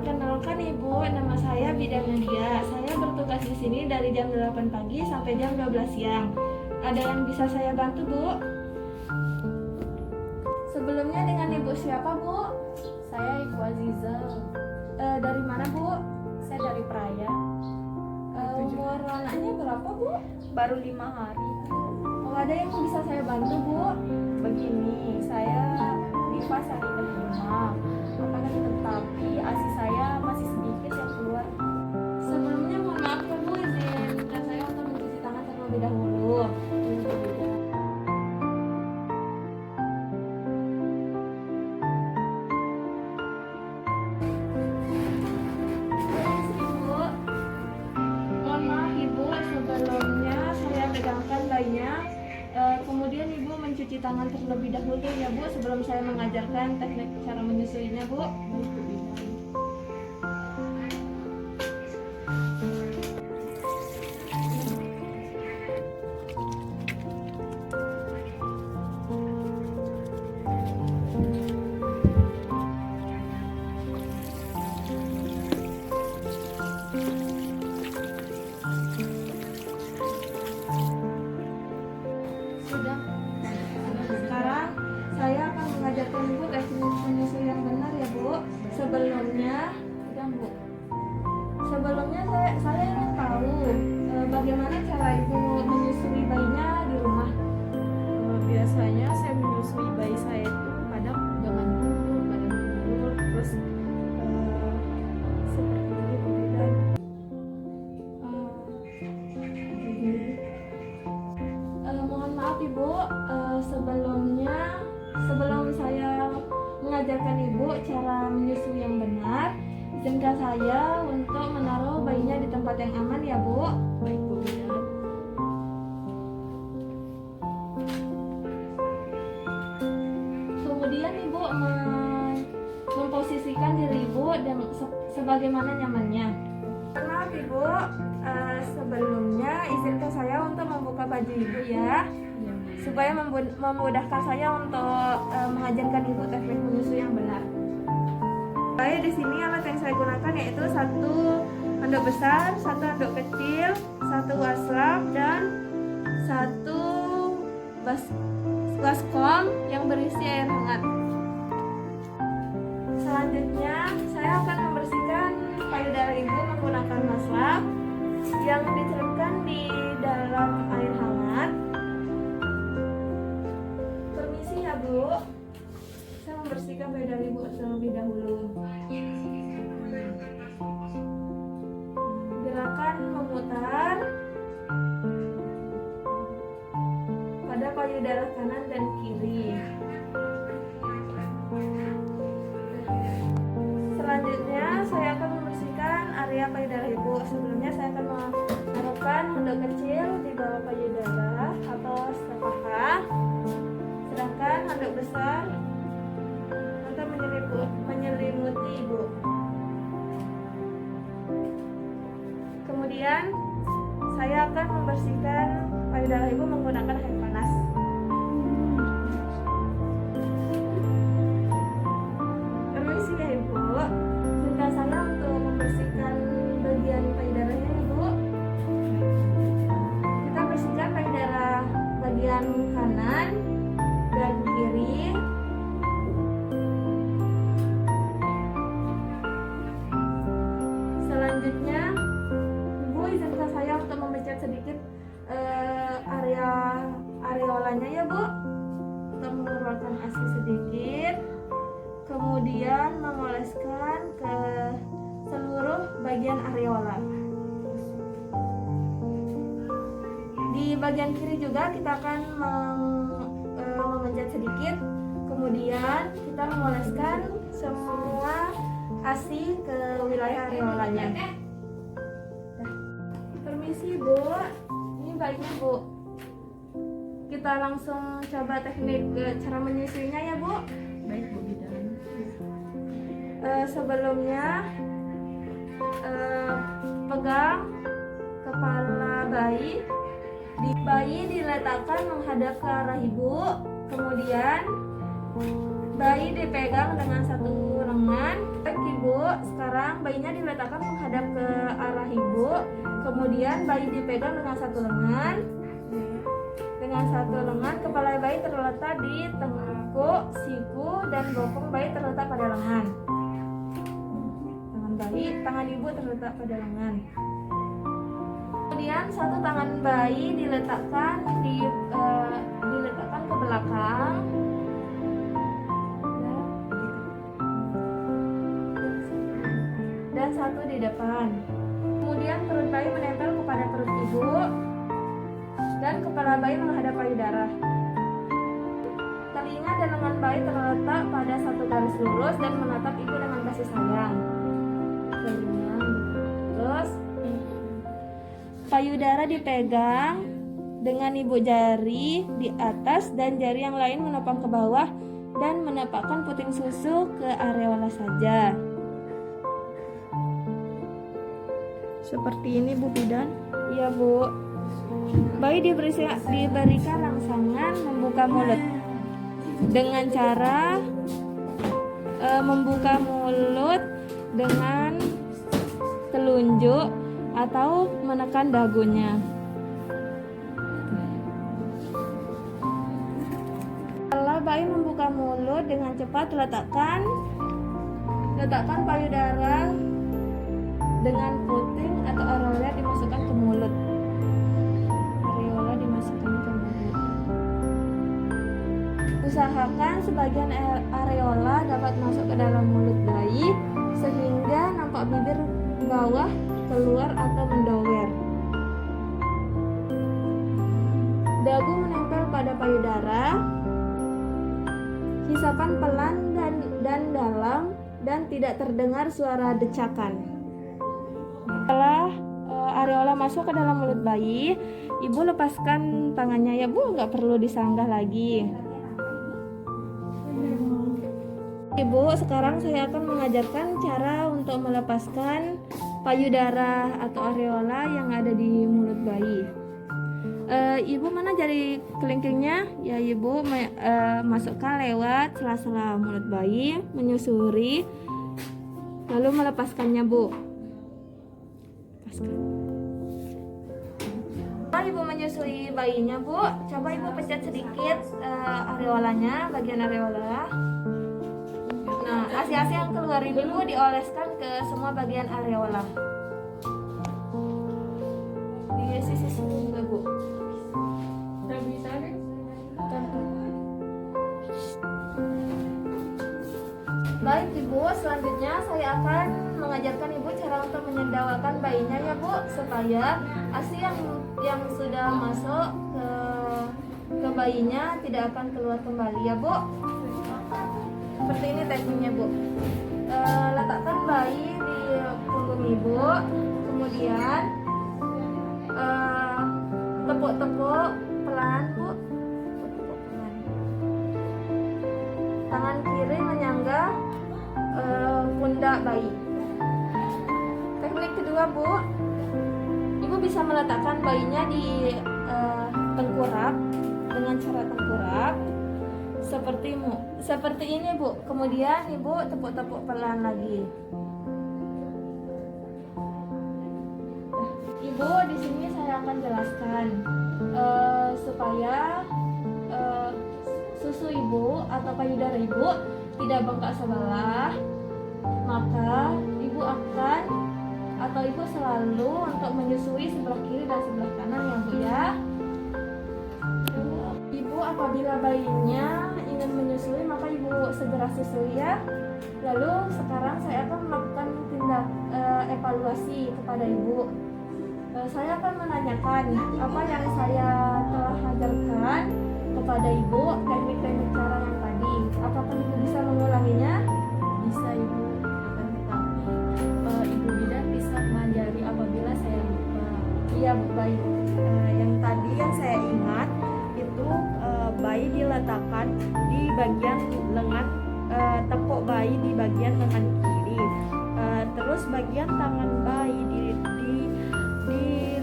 Perkenalkan Ibu, nama saya Bidan Nadia. Saya bertugas di sini dari jam 8 pagi sampai jam 12 siang. Ada yang bisa saya bantu, Bu? Sebelumnya dengan Ibu siapa, Bu? Saya Ibu Aziza. Dari mana, Bu? Saya dari Praia. Umur anaknya berapa, Bu? Baru 5 hari. Oh, ada yang bisa saya bantu, Bu? Begini, saya Diva Sarina rumah. Akan tetapi ASI saya masih sedikit yang keluar. Sebelumnya mohon maaf ya, Bu, izinkan saya untuk mencuci tangan terlebih dahulu. Ibu, mohon maaf Ibu, sebelumnya saya pegangkan bayinya. Kemudian Ibu mencuci tangan terlebih dahulu ya Bu, sebelum saya mengajarkan teknik cara menyusuinya, Bu. Sudah. Sekarang saya akan mengajarkan Ibu teknik menyusui yang benar ya Bu. Sebelumnya, Bu. Sebelumnya saya ingin tahu bagaimana cara Ibu menyusui bayinya di rumah. Biasanya saya menyusui bayi saya itu kadang dengan dulu, terus seperti itu dan Mohon maaf Ibu, sebelum saya mengajarkan Ibu cara menyusui yang benar, izinkan saya untuk menaruh bayinya di tempat yang aman ya Bu. baik Bu Bidan. Kemudian Ibu memposisikan diri Ibu dan sebagaimana nyamannya. Maaf Ibu, sebelumnya izinkan saya untuk membuka baju Ibu ya, supaya memudahkan saya untuk mengajarkan Ibu teknik menyusui yang benar. Saya di sini alat yang saya gunakan yaitu 1 handuk besar, 1 handuk kecil, 1 waslap dan 1 baskom yang berisi air hangat. Selanjutnya saya akan membersihkan payudara Ibu menggunakan waslap yang dicelupkan di dalam air hangat. Permisi ya Bu, saya membersihkan payudara Ibu terlebih dahulu. Gerakan memutar pada payudara kanan dan kiri. Selanjutnya saya akan membersihkan area payudara Ibu. Sebelumnya saya akan menaruhkan handuk kecil di bawah payudara atau paha, sedangkan handuk besar untuk menyelimuti Ibu. Kemudian saya akan membersihkan payudara Ibu menggunakan air panas. Permisi ya Ibu, izinkan saya untuk membersihkan bagian payudaranya Ibu. Kita bersihkan payudara bagian kanan dan kiri. Selanjutnya Ibu izinkan saya untuk membecat sedikit area areolanya ya Bu, untuk mengeluarkan ASI sedikit, kemudian mengoleskan ke seluruh bagian areola. Di bagian kiri juga kita akan memencet sedikit, kemudian kita mengoleskan semua ASI ke wilayah areolanya. Permisi Bu, ini baiknya Bu, kita langsung coba teknik cara menyusuinya ya Bu. Baik Bu Bidan. Sebelumnya pegang kepala bayi, bayi diletakkan menghadap ke arah Ibu, kemudian Bayi dipegang dengan satu lengan. Baik ibu, sekarang bayinya diletakkan menghadap ke arah ibu. Kemudian bayi dipegang dengan satu lengan. Dengan satu lengan, kepala bayi terletak di tengkuk, siku, dan bokong bayi terletak pada lengan. Tangan ibu terletak pada lengan. Kemudian satu tangan bayi diletakkan ke belakang. Dan satu di depan. Kemudian perut bayi menempel kepada perut ibu dan kepala bayi menghadap payudara. Telinga dan lengan bayi terletak pada satu garis lurus dan menatap ibu dengan kasih sayang. Terus payudara dipegang dengan ibu jari di atas dan jari yang lain menopang ke bawah dan menempatkan puting susu ke areola saja. Seperti ini Bu Bidan. Iya Bu. Bayi diberikan rangsangan membuka mulut dengan cara membuka mulut dengan telunjuk atau menekan dagunya. Setelah bayi membuka mulut dengan cepat, letakkan payudara dengan puting atau areola dimasukkan ke mulut. Usahakan sebagian areola dapat masuk ke dalam mulut bayi sehingga nampak bibir bawah keluar atau mendower. Dagu menempel pada payudara. Hisapan pelan dan dalam dan tidak terdengar suara decakan. Setelah areola masuk ke dalam mulut bayi, ibu lepaskan tangannya ya Bu, nggak perlu disanggah lagi. Ibu, sekarang saya akan mengajarkan cara untuk melepaskan payudara atau areola yang ada di mulut bayi. Ibu mana jari kelingkingnya? Ya ibu masukkan lewat sela-sela mulut bayi, menyusuri, lalu melepaskannya Bu. Ibu menyusui bayinya Bu, coba ibu pencet sedikit areolanya, bagian areola. Nah, asi-asi yang keluar ibu dioleskan ke semua bagian areola. Di sisi sini juga Bu. Baik ibu, selanjutnya saya akan mengajarkan ibu cara untuk menyendawakan bayinya ya Bu, supaya asi yang sudah masuk ke bayinya tidak akan keluar kembali ya Bu. Seperti ini tekniknya Bu. Letakkan bayi di punggung ibu, kemudian tepuk-tepuk pelan Bu. Tepuk pelan. Tangan kiri menyangga pundak bayi. Teknik kedua Bu, ibu bisa meletakkan bayinya di tengkurap dengan cara tengkurap seperti ini Bu. Kemudian ibu tepuk-tepuk pelan lagi. Ibu, di sini saya akan jelaskan supaya susu ibu atau payudara ibu tidak bengkak sebelah, maka ibu akan atau ibu selalu untuk menyusui sebelah kiri dan sebelah kanan ya Bu ya. Ibu apabila bayinya ingin menyusui maka ibu segera susui ya. Lalu sekarang saya akan melakukan tindak evaluasi kepada ibu. Saya akan menanyakan apa yang saya telah ajarkan kepada ibu, teknik-teknik cara yang tadi. Apakah ibu bisa mengulanginya? Bisa Ibu, akan tetapi Ibu Bidan bisa mengajari apabila saya lupa. Iya Bu, baik. Yang tadi yang saya ingat itu bayi diletakkan di bagian lengan, tepuk bayi di bagian lengan kiri, terus bagian tangan bayi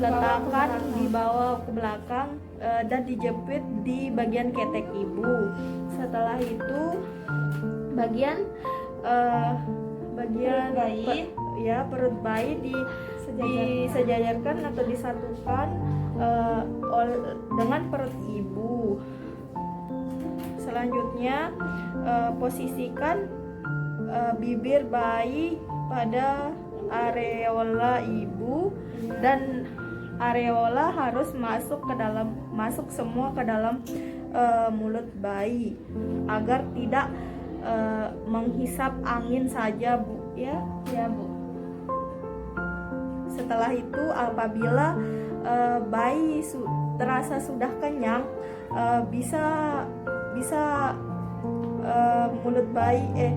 diletakkan di bawah ke belakang dan dijepit di bagian ketek ibu. Setelah itu bagian Perut bayi. perut bayi disejajarkan atau disatukan dengan perut ibu. Selanjutnya posisikan bibir bayi pada areola ibu dan areola harus masuk semua ke dalam mulut bayi agar tidak menghisap angin saja, Bu, ya. Ya, Bu. Setelah itu apabila bayi terasa sudah kenyang, bisa mulut bayi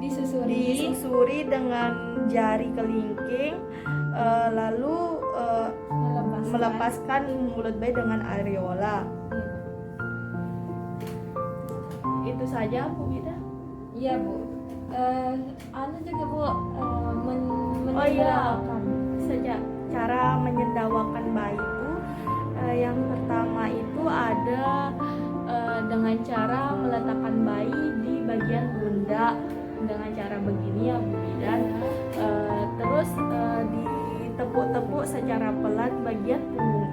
disusuri dengan jari kelingking, lalu melepaskan mulut bayi dengan areola. Itu saja, Bu Bida. Iya, Bu. Anu juga, Bu, Oh iya, menyendawakan. cara menyendawakan bayi itu yang pertama itu ada dengan cara meletakkan bayi di bagian pundak dengan cara begini ya, Bu Bidan. Terus ditepuk-tepuk secara pelan bagian punggung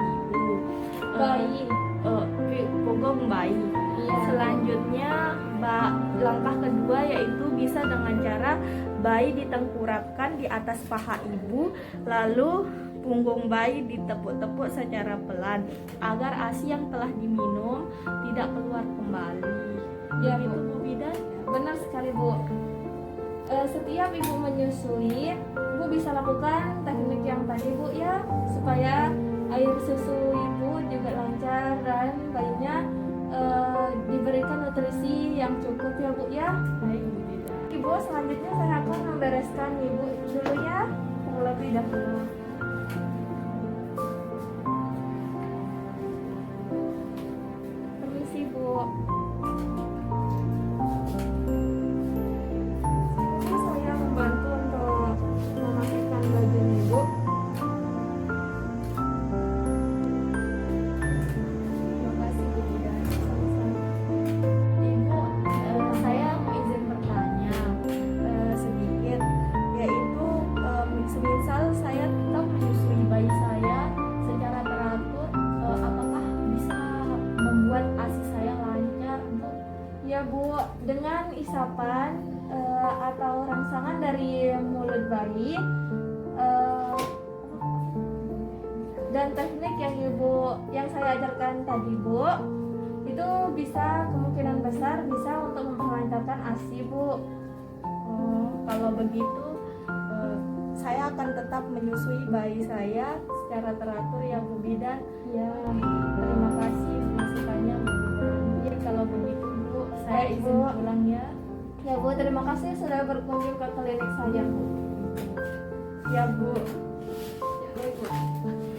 ibu, punggung bayi. Iya. Selanjutnya langkah kedua yaitu bisa dengan cara bayi ditengkurapkan di atas paha ibu, lalu punggung bayi ditepuk-tepuk secara pelan agar ASI yang telah diminum tidak keluar kembali. Ya, Begitu, Bu. Bu Bidan. Benar sekali, Bu. Setiap ibu menyusui, ibu bisa lakukan teknik yang tadi, Bu, ya, supaya air susu ibu juga lancar dan bayinya diberikan nutrisi yang cukup, ya, Bu, ya. Baik, Bu Bidan. Ibu, selanjutnya saya akan membereskan ibu dulu ya, terlebih dahulu. Permisi, Bu. Ini saya membantu untuk memasukkan baju ibu. Terima kasih, Bu Bidan. Ibu, saya mau izin bertanya sedikit, yaitu semisal saya tetap menyusui bayi saya secara teratur, apakah bisa membuat ASI saya lancar, Bu? Ya, Bu, dengan isapan atau rangsangan dari mulut bayi dan teknik yang saya ajarkan tadi, Bu, itu bisa kemungkinan besar bisa untuk memperlancarkan ASI, Bu. Kalau begitu, saya akan tetap menyusui bayi saya secara teratur ya, Bu Bidan. Ya, Terima kasih masukannya, Bu Bidan. Jadi kalau begitu, Bu, saya Baik, izin Bu. pulang ya. ya, Bu, terima kasih sudah berkunjung ke klinik saya, Bu. Ya, Bu. Ya, baik, Bu.